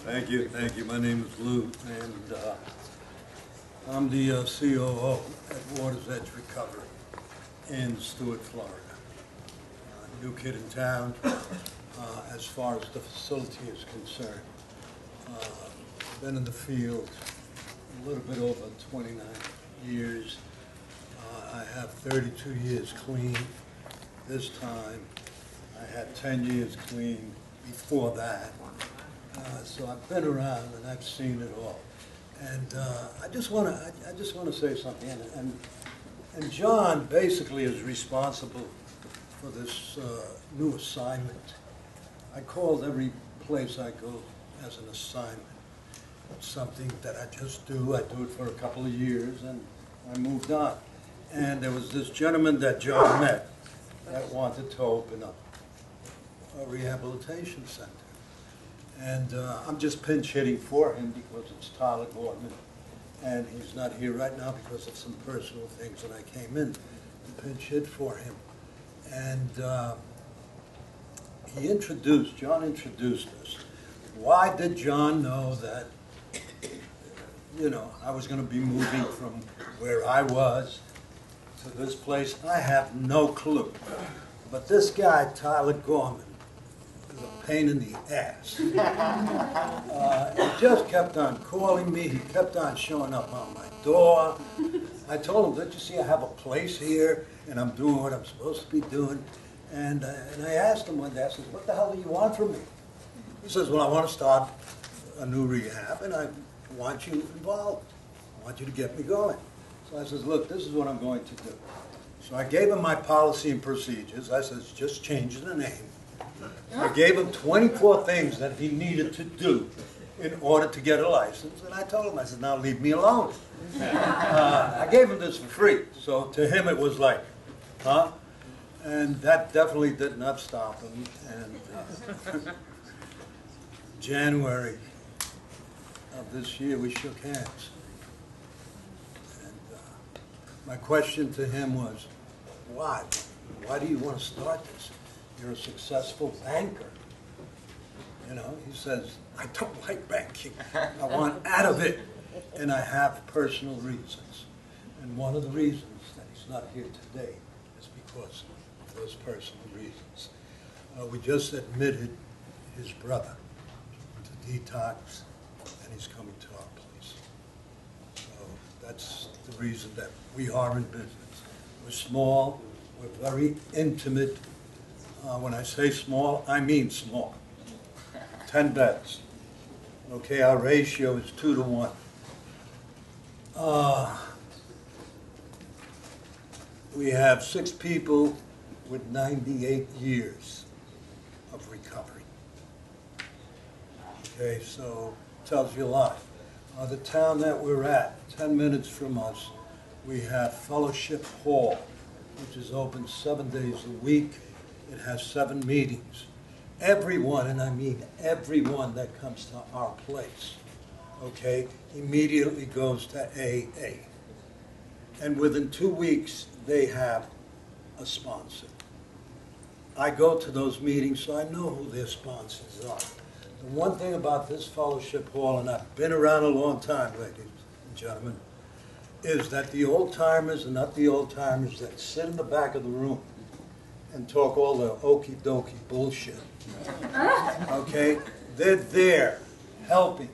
Thank you, thank you. My name is Lou, and I'm the COO at Water's Edge Recovery in Stuart, Florida. New kid in town, as far as the facility is concerned. Been in the field a little bit over 29 years. I have 32 years clean this time. I had 10 years clean before that. So I've been around and I've seen it all. And I just want to say something. And John basically is responsible for this new assignment. I called every place I go as an assignment. It's something that I just do. I do it for a couple of years and I moved on. And there was this gentleman that John met that wanted to open up a rehabilitation center. And I'm just pinch hitting for him because it's Tyler Gorman. And he's not here right now because of some personal things, and I came in to pinch hit for him. And John introduced us. Why did John know that, I was going to be moving from where I was to this place? I have no clue. But this guy, Tyler Gorman, is a pain in the ass. He just kept on calling me. He kept on showing up on my door. I told him, don't you see I have a place here and I'm doing what I'm supposed to be doing? And I asked him one day, I said, what the hell do you want from me? He says, well, I want to start a new rehab and I want you involved. I want you to get me going. So I says, look, this is what I'm going to do. So I gave him my policy and procedures. I says, just change the name. I gave him 24 things that he needed to do in order to get a license, and I told him, I said, now leave me alone. I gave him this for free, so to him it was like, huh? And that definitely did not stop him, and January of this year we shook hands. And my question to him was, why? Why do you want to start this? You're a successful banker. He says, I don't like banking. I want out of it. And I have personal reasons. And one of the reasons that he's not here today is because of those personal reasons. We just admitted his brother to detox, and he's coming to our place. So that's the reason that we are in business. We're small, we're very intimate. When I say small, I mean small. 10 beds. Okay, our ratio is 2 to 1. We have 6 people with 98 years of recovery. Okay, so tells you a lot. The town that we're at, 10 minutes from us, we have Fellowship Hall, which is open 7 days a week. It has 7 meetings. Everyone, and I mean everyone that comes to our place, okay, immediately goes to AA. And within 2 weeks, they have a sponsor. I go to those meetings, so I know who their sponsors are. The one thing about this Fellowship Hall, and I've been around a long time, ladies and gentlemen, is that the old-timers are not the old-timers that sit in the back of the room and talk all the okey-dokey bullshit. Okay? They're there helping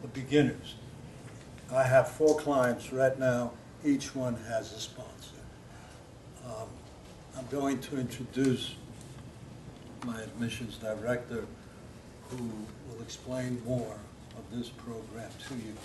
the beginners. I have 4 clients right now. Each one has a sponsor. I'm going to introduce my admissions director, who will explain more of this program to you.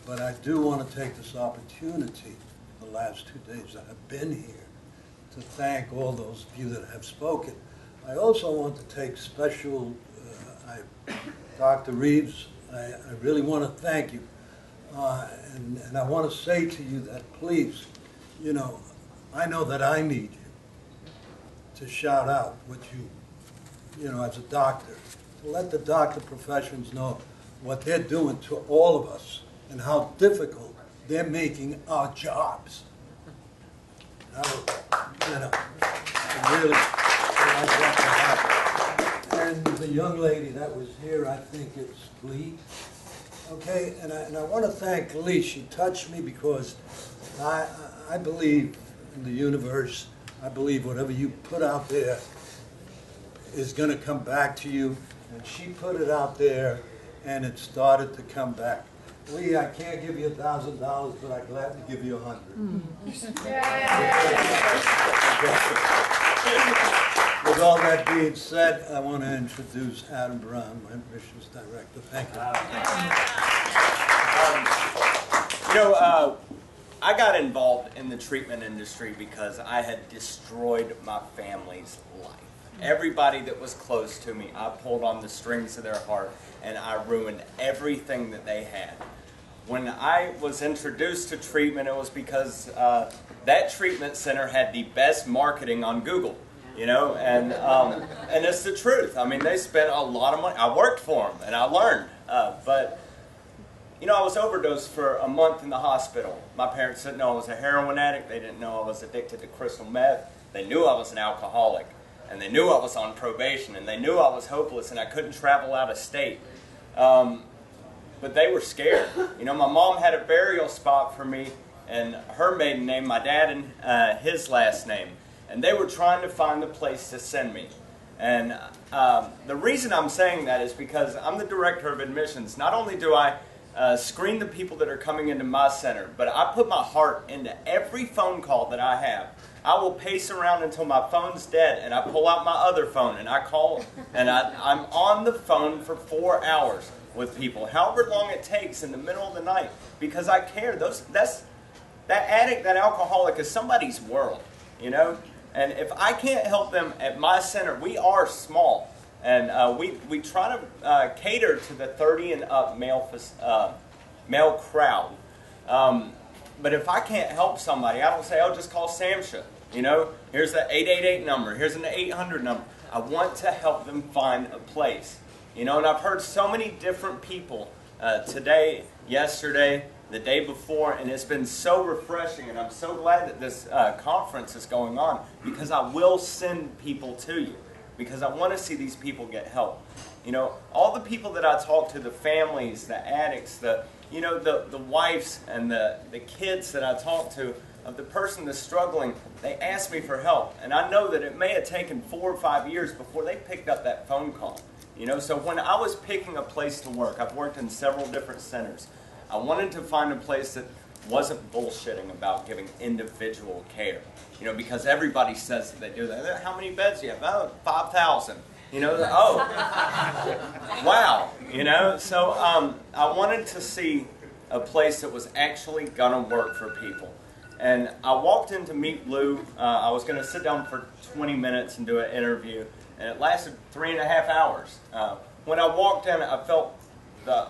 But I do want to take this opportunity, the last 2 days that I've been here, to thank all those of you that have spoken. I also want to take special, Dr. Reeves, I really want to thank you. And I want to say to you that please, I know that I need you to shout out what you, as a doctor, to let the doctor professions know what they're doing to all of us and how difficult they're making our jobs. Really, I want that to happen. And the young lady that was here, I think it's Lee. Okay, and I want to thank Lee. She touched me because I believe in the universe. I believe whatever you put out there is going to come back to you. And she put it out there, and it started to come back. Lee, I can't give you $1,000, but I'd gladly give you $100. With all that being said, I want to introduce Adam Brown, my admissions director. Thank you. I got involved in the treatment industry because I had destroyed my family's life. Everybody that was close to me, I pulled on the strings of their heart, and I ruined everything that they had. When I was introduced to treatment, it was because that treatment center had the best marketing on Google, and it's the truth. I mean, they spent a lot of money. I worked for them, and I learned, but I was overdosed for a month in the hospital. My parents didn't know I was a heroin addict. They didn't know I was addicted to crystal meth. They knew I was an alcoholic, and they knew I was on probation, and they knew I was hopeless, and I couldn't travel out of state. But they were scared. My mom had a burial spot for me, and her maiden name, my dad and his last name, and they were trying to find a place to send me. And the reason I'm saying that is because I'm the director of admissions. Not only do I screen the people that are coming into my center, but I put my heart into every phone call that I have. I will pace around until my phone's dead, and I pull out my other phone, and I call, and I'm on the phone for 4 hours with people, however long it takes in the middle of the night, because I care. That addict, that alcoholic is somebody's world, And if I can't help them at my center, we are small, and we try to cater to the 30 and up male crowd. But if I can't help somebody, I don't say, "Oh, just call Samsha." Here's the 888 number. Here's an 800 number. I want to help them find a place. And I've heard so many different people today, yesterday, the day before, and it's been so refreshing, and I'm so glad that this conference is going on, because I will send people to you, because I want to see these people get help. All the people that I talk to, the families, the addicts, the wives and the kids that I talk to, of the person that's struggling, they ask me for help, and I know that it may have taken 4 or 5 years before they picked up that phone call. So when I was picking a place to work, I've worked in several different centers. I wanted to find a place that wasn't bullshitting about giving individual care. Because everybody says that they do that. How many beds do you have? Oh, 5,000. Oh, wow. So I wanted to see a place that was actually going to work for people. And I walked in to meet Lou. I was going to sit down for 20 minutes and do an interview. And it lasted 3.5 hours. When I walked in, I felt the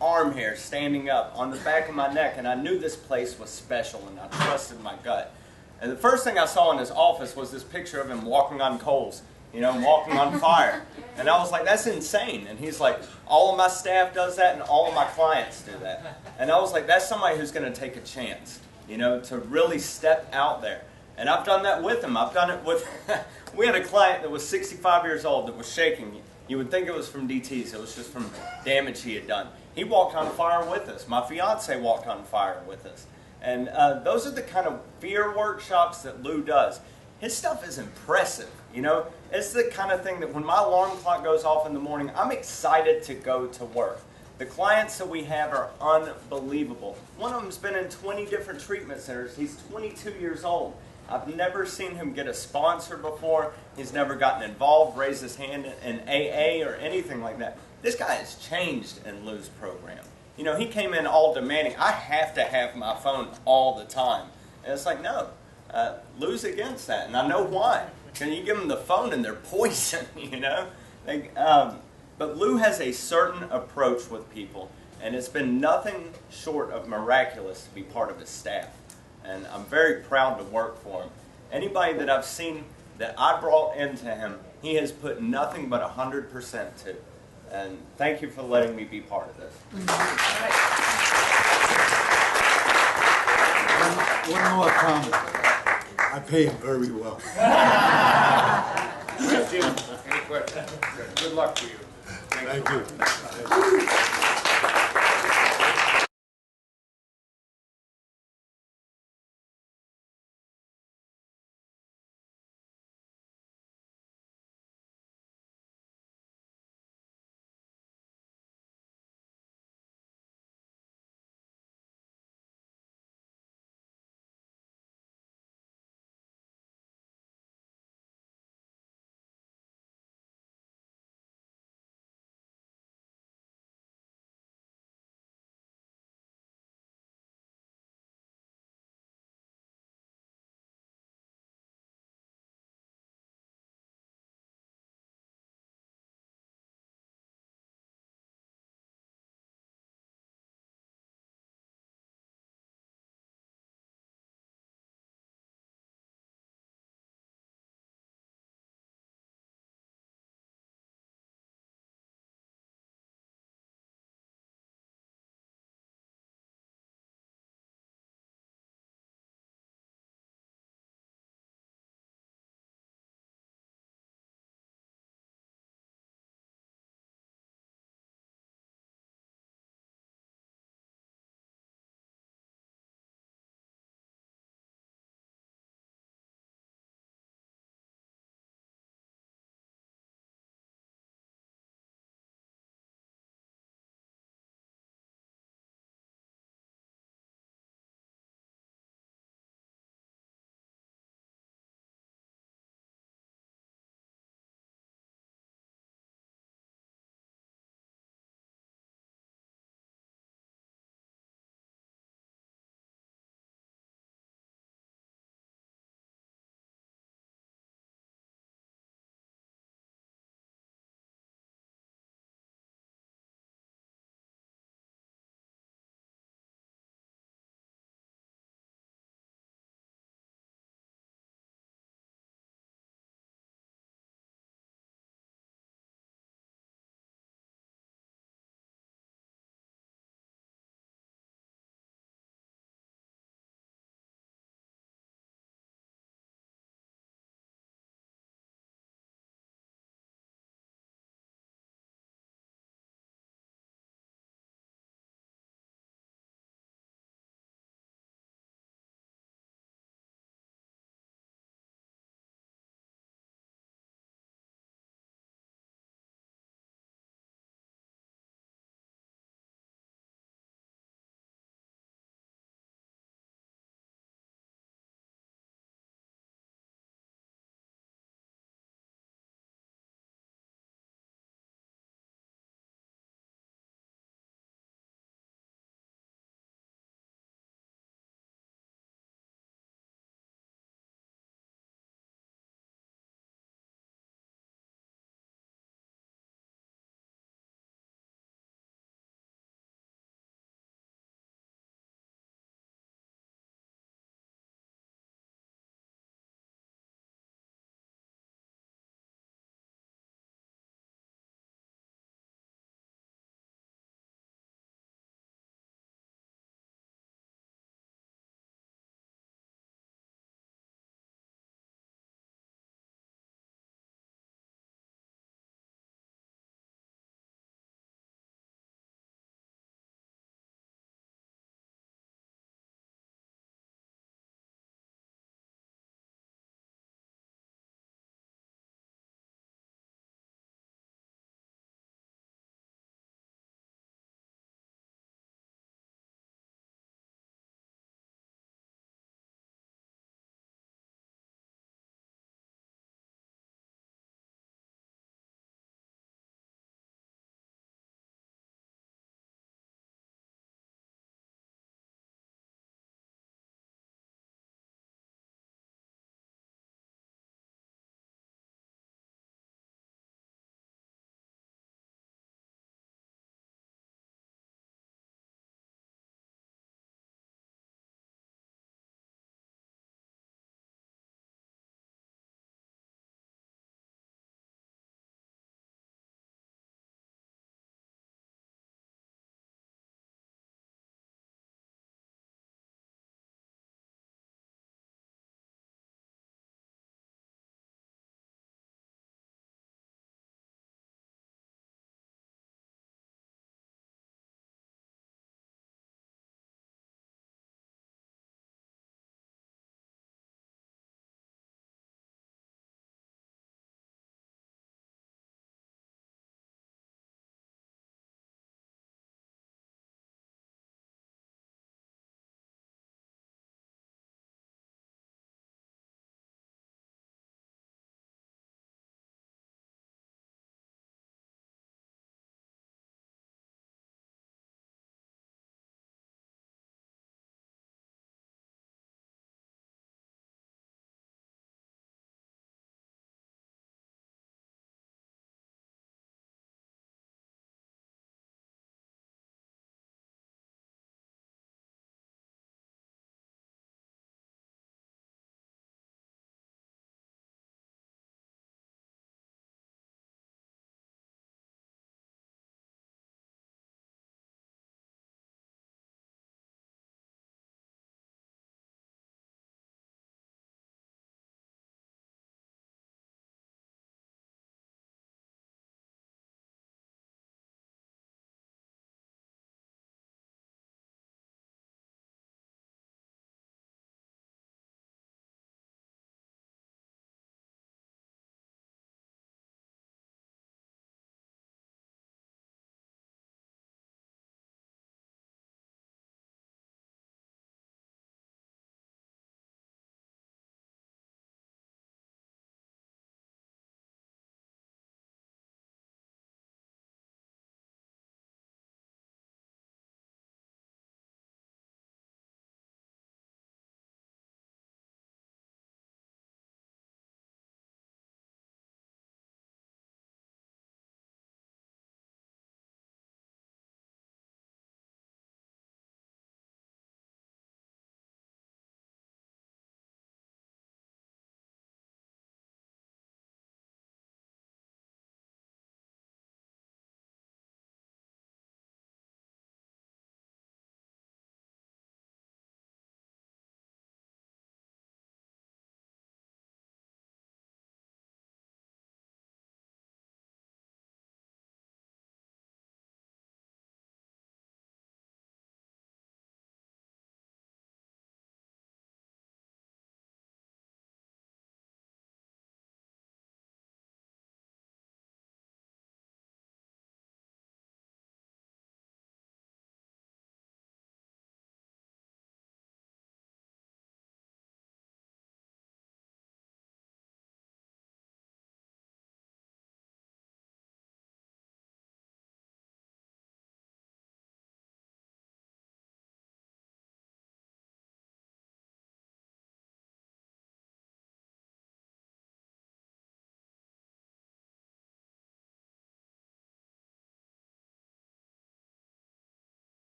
arm hair standing up on the back of my neck, and I knew this place was special, and I trusted my gut. And the first thing I saw in his office was this picture of him walking on coals, walking on fire. And I was like, that's insane. And he's like, all of my staff does that, and all of my clients do that. And I was like, that's somebody who's going to take a chance, to really step out there. And I've done that with him. I've done it with... We had a client that was 65 years old that was shaking. You would think it was from DTs. It was just from damage he had done. He walked on fire with us. My fiance walked on fire with us. And those are the kind of fear workshops that Lou does. His stuff is impressive. It's the kind of thing that when my alarm clock goes off in the morning, I'm excited to go to work. The clients that we have are unbelievable. One of them's been in 20 different treatment centers. He's 22 years old. I've never seen him get a sponsor before. He's never gotten involved, raised his hand in AA or anything like that. This guy has changed in Lou's program. He came in all demanding. I have to have my phone all the time. And it's like, no, Lou's against that. And I know why. Can you give them the phone and they're poison, But Lou has a certain approach with people. And it's been nothing short of miraculous to be part of his staff. And I'm very proud to work for him. Anybody that I've seen that I brought into him, he has put nothing but 100% to. And thank you for letting me be part of this. One more comment. I pay him very well. Jim, any questions? Good luck to you. Thank you.